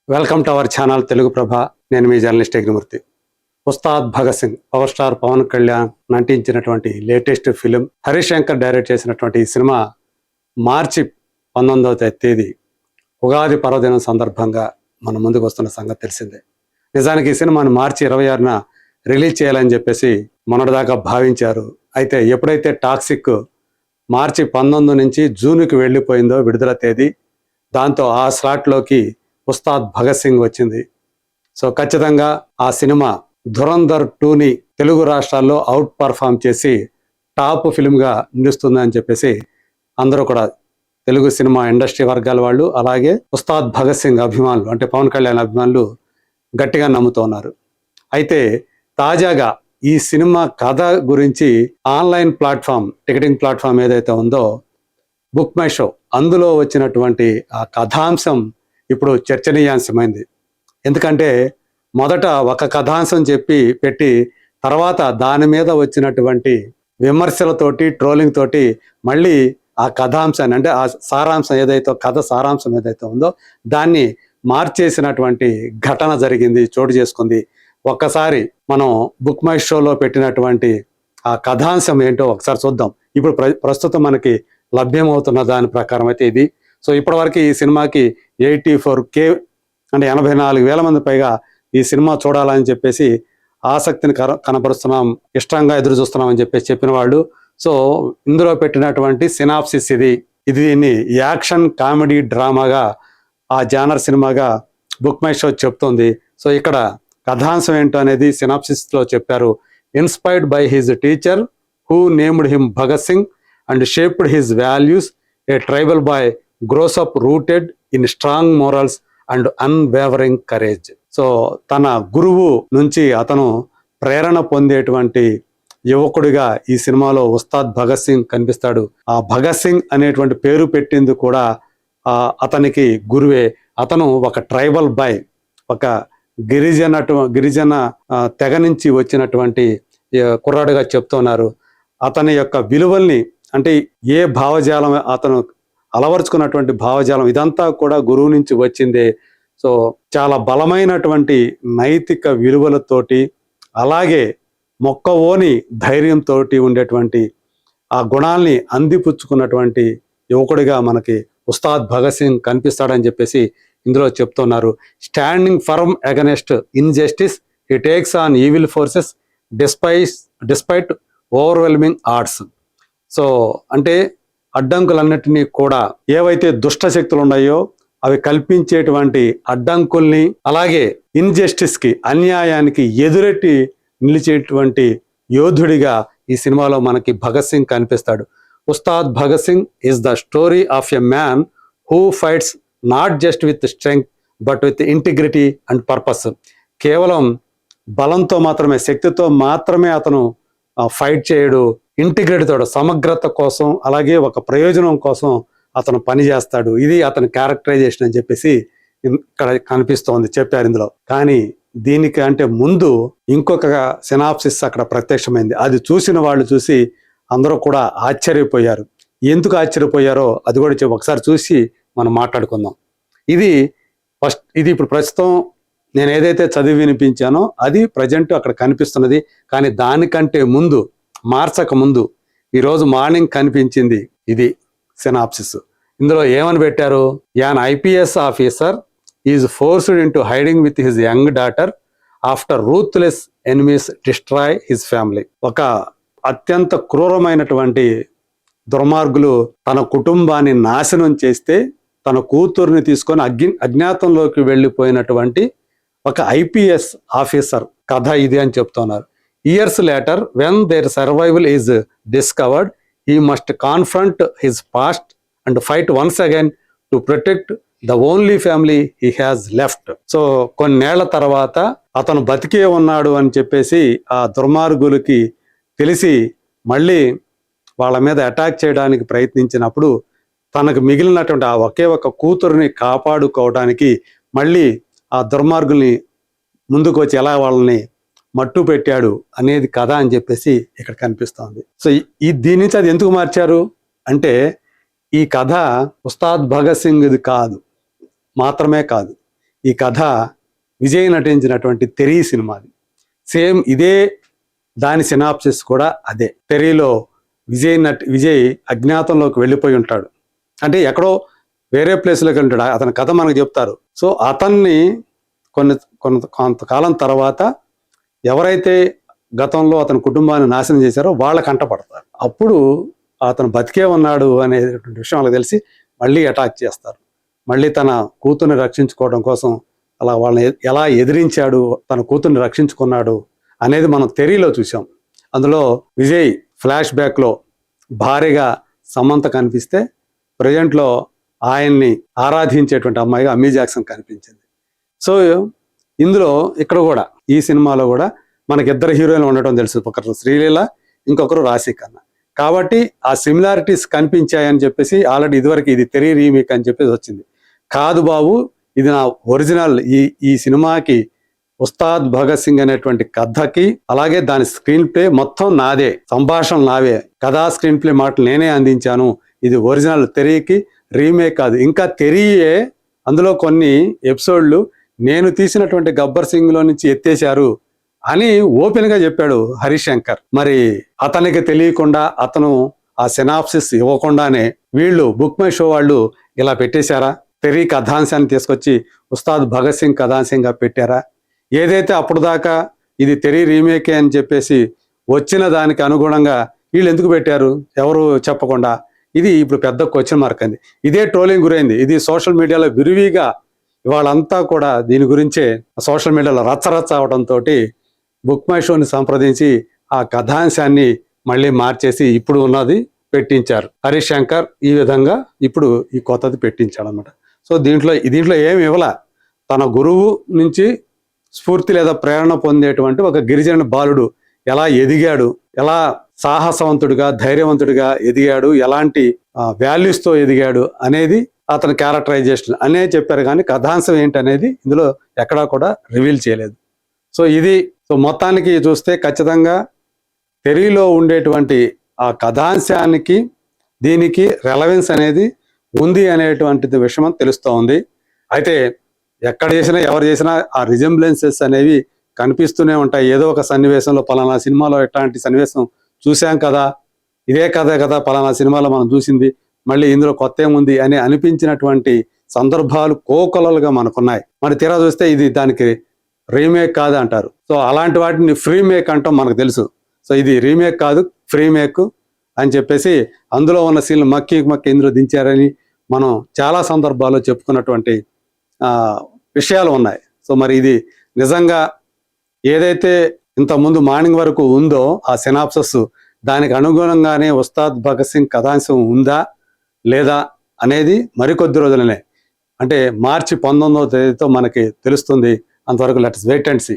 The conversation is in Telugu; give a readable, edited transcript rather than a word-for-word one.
Welcome to our channel Telugu Prabha. నేను మీ journalist Yagnamurthy. Ustaad Bhagat Singh power star Pawan Kalyan నటించినటువంటి latest film, Harish Shankar direct చేసినటువంటి ఈ సినిమా మార్చి 19వ తేదీ ఉగాది పర్వదినం సందర్భంగా మన ముందుకు వస్తున్న సంగతి తెలిసిందే. నిజానికి ఈ సినిమాను మార్చి 26న రిలీజ్ చేయాలని చెప్పేసి మొన్నటిదాకా భావించారు. అయితే ఎప్పుడైతే టాక్సిక్ మార్చి 19 నుంచి జూన్కి వెళ్ళిపోయిందో విడుదల తేదీ, దాంతో ఆ స్లాట్లోకి ఉస్తాద్ భగత్ సింగ్ వచ్చింది. సో ఖచ్చితంగా ఆ సినిమా ధురంధర్ 2ని తెలుగు రాష్ట్రాల్లో అవుట్ పర్ఫామ్ చేసి టాప్ ఫిల్మ్గా నిలుస్తుందని చెప్పేసి అందరూ కూడా తెలుగు సినిమా ఇండస్ట్రీ వర్గాల వాళ్ళు, అలాగే ఉస్తాద్ భగత్ సింగ్ అభిమానులు అంటే పవన్ కళ్యాణ్ అభిమానులు గట్టిగా నమ్ముతున్నారు. అయితే తాజాగా ఈ సినిమా కథ గురించి ఆన్లైన్ ప్లాట్ఫామ్, టికెటింగ్ ప్లాట్ఫామ్ ఏదైతే ఉందో బుక్ మై షో, అందులో వచ్చినటువంటి ఆ కథాంశం ఇప్పుడు చర్చనీయాంశమైంది. ఎందుకంటే మొదట ఒక కథాంశం పెట్టి తర్వాత దాని మీద వచ్చినటువంటి విమర్శలతోటి, ట్రోలింగ్ తోటి మళ్ళీ ఆ కథాంశాన్ని అంటే ఆ సారాంశం ఏదైతే కథ సారాంశం ఏదైతే ఉందో దాన్ని మార్చేసినటువంటి ఘటన జరిగింది, చోటు చేసుకుంది. ఒక్కసారి మనం బుక్ మై షోలో పెట్టినటువంటి ఆ కథాంశం ఏంటో ఒకసారి చూద్దాం. ఇప్పుడు ప్రస్తుతం మనకి లభ్యమవుతున్న దాని ప్రకారం అయితే ఇది. సో ఇప్పటివరకు ఈ సినిమాకి 84K అంటే 84,000 మంది పైగా ఈ సినిమా చూడాలని చెప్పేసి ఆసక్తిని కనపరుస్తున్నాం, ఇష్టంగా ఎదురు చూస్తున్నాం అని చెప్పేసి చెప్పిన వాళ్ళు. సో ఇందులో పెట్టినటువంటి సినాప్సిస్ దీన్ని యాక్షన్ కామెడీ డ్రామాగా, ఆ జానర్ సినిమాగా బుక్ మై షో చెప్తుంది. సో ఇక్కడ కథాంశం ఏంటో అనేది సినాప్సిస్లో చెప్పారు. Inspired by his teacher who named him Bhagat Singh and shaped his values, a tribal boy grows up rooted in strong morals and unwavering courage. So తన గురువు నుంచి అతను ప్రేరణ పొందేటువంటి యువకుడిగా ఈ సినిమాలో ఉస్తాద్ భగత్ సింగ్ కనిపిస్తాడు. ఆ భగత్ సింగ్ అనేటువంటి పేరు పెట్టింది కూడా అతనికి గురువే. అతను ఒక ట్రైబల్ బాయ్, ఒక గిరిజన తెగ నుంచి వచ్చినటువంటి కుర్రాడుగా చెప్తున్నారు. అతని యొక్క విలువల్ని అంటే ఏ భావజాలం అతను అలవరుచుకున్నటువంటి భావజాలం ఇదంతా కూడా గురువు నుంచి వచ్చిందే. సో చాలా బలమైనటువంటి నైతిక విలువలతోటి, అలాగే మొక్కవోని ధైర్యంతో ఉండేటువంటి ఆ గుణాల్ని అందిపుచ్చుకున్నటువంటి యువకుడిగా మనకి ఉస్తాద్ భగత్ సింగ్ కనిపిస్తాడని చెప్పేసి ఇందులో చెప్తున్నారు. Standing firm against injustice, he takes on evil forces despite overwhelming odds. So అంటే అడ్డంకులన్నిటినీ కూడా, ఏవైతే దుష్ట శక్తులు ఉన్నాయో అవి కల్పించేటువంటి అడ్డంకుల్ని, అలాగే ఇన్జస్టిస్ కి, అన్యాయానికి ఎదురెట్టి నిలిచేటువంటి యోధుడిగా ఈ సినిమాలో మనకి భగత్ సింగ్ కనిపిస్తాడు. Ustaad Bhagat Singh is the story of a man who fights not just with strength but with integrity and purpose. కేవలం బలంతో మాత్రమే, శక్తితో మాత్రమే అతను ఫైట్ చేయడు, ఇంటిగ్రిటీతో, సమగ్రత కోసం, అలాగే ఒక ప్రయోజనం కోసం అతను పనిచేస్తాడు. ఇది అతని క్యారెక్టరైజేషన్ అని చెప్పేసి ఇక్కడ కనిపిస్తోంది, చెప్పారు ఇందులో. కానీ దీనికి అంటే ముందు ఇంకొక సినాప్సిస్ అక్కడ ప్రత్యక్షమైంది. అది చూసిన వాళ్ళు చూసి అందరూ కూడా ఆశ్చర్యపోయారు. ఎందుకు ఆశ్చర్యపోయారో అది కూడా ఒకసారి చూసి మనం మాట్లాడుకుందాం. ఇది ఇప్పుడు ప్రస్తుతం నేను ఏదైతే చదివి వినిపించానో అది ప్రజెంట్ అక్కడ కనిపిస్తున్నది. కానీ దానికంటే ముందు, మార్చక ముందు ఈరోజు మార్నింగ్ కనిపించింది ఇది సినాప్సిస్. ఇందులో ఏమని పెట్టారు? An IPS officer is forced into hiding with his young daughter after ruthless enemies destroy his family. ఒక అత్యంత క్రూరమైనటువంటి దుర్మార్గులు తన కుటుంబాన్ని నాశనం చేస్తే తన కూతుర్ని తీసుకొని అజ్ఞాతంలోకి వెళ్ళిపోయినటువంటి ఒక IPS ఆఫీసర్ కథ ఇది అని చెప్తున్నారు. Years later, when their survival is discovered, he must confront his past and fight once again to protect the only family he has left. So కొన్నేళ్ల తర్వాత అతను బతికే ఉన్నాడు అని చెప్పేసి ఆ దుర్మార్గులకి తెలిసి మళ్ళీ వాళ్ళ మీద అటాక్ చేయడానికి ప్రయత్నించినప్పుడు తనకు మిగిలినటువంటి ఆ ఒకే ఒక కూతురుని కాపాడుకోవడానికి మళ్ళీ ఆ దుర్మార్గుల్ని ముందుకు వచ్చి ఎలా వాళ్ళని మట్టు పెట్టాడు అనేది కథ అని చెప్పేసి ఇక్కడ కనిపిస్తోంది. సో దీని నుంచి అది ఎందుకు మార్చారు అంటే, ఈ కథ ఉస్తాద్ భగత్ సింగ్ మాత్రమే కాదు, ఈ కథ విజయ్ నటించినటువంటి తెరీ సినిమాది. సేమ్ ఇదే దాని సినాప్సిస్ కూడా అదే. తెరీలో విజయ్ అజ్ఞాతంలోకి వెళ్ళిపోయి ఉంటాడు, అంటే ఎక్కడో వేరే ప్లేస్లోకి ఉంటాడు. అతని కథ మనకు చెప్తారు. సో అతన్ని కొంతకాలం తర్వాత ఎవరైతే గతంలో అతని కుటుంబాన్ని నాశనం చేశారో వాళ్ళ కంటపడతారు. అప్పుడు అతను బతికే ఉన్నాడు అనేటువంటి విషయం వాళ్ళకి తెలిసి మళ్ళీ అటాక్ చేస్తారు. మళ్ళీ తన కూతుర్ని రక్షించుకోవడం కోసం అలా వాళ్ళని ఎలా ఎదిరించాడు, తన కూతుర్ని రక్షించుకున్నాడు అనేది మనం తెరీలో చూసాం. అందులో విజయ్ ఫ్లాష్ బ్యాక్లో భార్యగా సమంత కనిపిస్తే, ప్రజెంట్లో ఆయన్ని ఆరాధించేటువంటి అమ్మాయిగా అమ్మీ జాక్సన్ కనిపించింది. సో ఇందులో ఇక్కడ కూడా ఈ సినిమాలో కూడా మనకి ఇద్దరు హీరోయిన్లు ఉండటం తెలుసు. ఒకరు శ్రీలీల, ఇంకొకరు రాశి ఖన్నా. కాబట్టి ఆ సిమిలారిటీస్ కనిపించాయని చెప్పేసి ఆల్రెడీ ఇదివరకు ఇది తెరీ రీమేక్ అని చెప్పేసి వచ్చింది. కాదు బాబు, ఇది నా ఒరిజినల్. ఈ సినిమాకి ఉస్తాద్ భగత్ సింగ్ అనేటువంటి కథకి అలాగే దాని స్క్రీన్ ప్లే మొత్తం నాదే, సంభాషణలు నావే, కథా స్క్రీన్ ప్లే మాటలు నేనే అందించాను. ఇది ఒరిజినల్, తెరీకి రీమేక్ కాదు. ఇంకా తెరీయే అందులో కొన్ని ఎపిసోడ్లు నేను తీసినటువంటి గబ్బర్ సింగ్ లో నుంచి ఎత్తేశారు అని ఓపెన్ గా చెప్పాడు హరిశంకర్. మరి అతనికి తెలియకుండా, అతను ఆ సినాప్సిస్ ఇవ్వకుండానే వీళ్ళు బుక్ మై షో వాళ్ళు ఇలా పెట్టేశారా? తెరీ కథాంశాన్ని తీసుకొచ్చి ఉస్తాద్ భగత్ సింగ్ కథాంశంగా పెట్టారా? ఏదైతే అప్పుడు దాకా ఇది తెరీ రీమేకే అని చెప్పేసి వచ్చిన దానికి అనుగుణంగా వీళ్ళు ఎందుకు పెట్టారు ఎవరు చెప్పకుండా? ఇది ఇప్పుడు పెద్ద క్వశ్చన్ మార్క్ అంది. ఇదే ట్రోలింగ్ గురైంది. ఇది సోషల్ మీడియాలో విరివిగా ఇవాళంతా కూడా దీని గురించే సోషల్ మీడియాలో రచ్చరచ్చ అవడంతో బుక్ మై షోని సంప్రదించి ఆ కథాంశాన్ని మళ్ళీ మార్చేసి ఇప్పుడు ఉన్నది పెట్టించారు. హరిశంకర్ ఈ విధంగా ఇప్పుడు ఈ కొత్తది పెట్టించాడు అనమాట. సో దీంట్లో ఏమి ఇవ్వాల, తన గురువు నుంచి స్ఫూర్తి లేదా ప్రేరణ పొందేటువంటి ఒక గిరిజన బాలుడు ఎలా ఎదిగాడు, ఎలా సాహసవంతుడిగా ధైర్యవంతుడిగా ఎదిగాడు, ఎలాంటి వాల్యూస్తో ఎదిగాడు అనేది అతని క్యారెక్టరైజేషన్ అనే చెప్పారు. కానీ కథాంశం ఏంటనేది ఇందులో ఎక్కడా కూడా రివీల్ చేయలేదు. సో మొత్తానికి చూస్తే ఖచ్చితంగా తెరీలో ఉండేటువంటి ఆ కథాంశానికి దీనికి రెలవెన్స్ అనేది ఉంది అనేటువంటి విషయం తెలుస్తూ ఉంది. అయితే ఎక్కడ చేసినా ఎవరు చేసినా ఆ రిజెంబ్లెన్సెస్ అనేవి కనిపిస్తూనే ఉంటాయి. ఏదో ఒక సన్నివేశంలో పలానా సినిమాలో ఎట్లాంటి సన్నివేశం చూసాం కదా, ఇదే కదా పలానా సినిమాలో మనం చూసింది, మళ్ళీ ఇందులో కొత్త ఏముంది అని అనిపించినటువంటి సందర్భాలు కోకొలలుగా మనకున్నాయి. మరి తీరా చూస్తే ఇది దానికి రీమేక్ కాదు అంటారు. సో అలాంటి వాటిని ఫ్రీ మేక్ అంటాం మనకు తెలుసు. సో ఇది రీమేక్ కాదు, ఫ్రీ మేక్ అని చెప్పేసి అందులో ఉన్న సీన్లు మక్కి ఇందులో దించారని మనం చాలా సందర్భాల్లో చెప్పుకున్నటువంటి విషయాలు ఉన్నాయి. సో మరి ఇది నిజంగా ఏదైతే ఇంతకుముందు మార్నింగ్ వరకు ఉందో ఆ సినాప్సస్ దానికి అనుగుణంగానే ఉస్తాద్ భగత్ సింగ్ కథాంశం ఉందా లేదా అనేది మరికొద్ది రోజులనే, అంటే మార్చి 19వ తేదీతో మనకి తెలుస్తుంది. అంతవరకు లెట్స్ వెయిట్ అండ్ సీ.